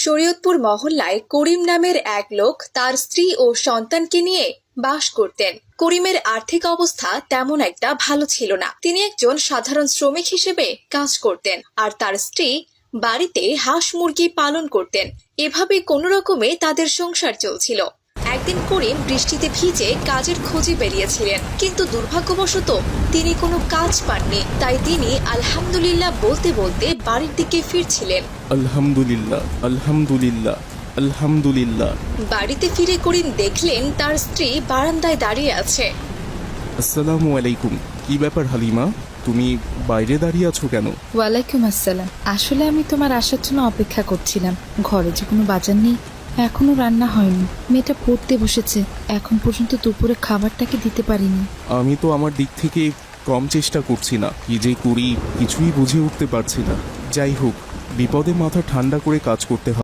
শরীয়তপুর মহল্লায় করিম নামের এক লোক তার স্ত্রী ও সন্তানকে নিয়ে বাস করতেন। করিমের আর্থিক অবস্থা তেমন একটা ভালো ছিল না। তিনি একজন সাধারণ শ্রমিক হিসেবে কাজ করতেন, আর তার স্ত্রী বাড়িতে হাঁস মুরগি পালন করতেন। এভাবে কোনো রকমে তাদের সংসার চলছিল। একদিন করিম বৃষ্টিতে ভিজে কাজের খোঁজে বেরিয়েছিলেন, কিন্তু দুর্ভাগ্যবশত তিনি কোনো কাজ পাননি। তাই তিনি আলহামদুলিল্লাহ বলতে বলতে বাড়ির দিকে ফিরছিলেন। আলহামদুলিল্লাহ, আলহামদুলিল্লাহ, আলহামদুলিল্লাহ। বাড়িতে ফিরে করিম দেখলেন তার স্ত্রী বারান্দায় দাঁড়িয়ে আছে। আসসালামু আলাইকুম। কি ব্যাপার হালিমা, তুমি বাইরে দাঁড়িয়ে আছো কেন? ওয়ালাইকুম আসসালাম। আসলে আমি তোমার আসার জন্য অপেক্ষা করছিলাম। ঘরে যে কোনো বাজার নেই, এখনো রান্না হয়নি। মেয়েটা পড়তে বসেছে, এখন পর্যন্ত দুপুরে খাবারটাকে দিতে পারিনি। আমি তো আমার দিক থেকে কম চেষ্টা করছি না, কি যে করি কিছুই বুঝে উঠতে পারছি না। যাই হোক, বিপদে মাথা ঠান্ডা করে কাজ করতে হবে।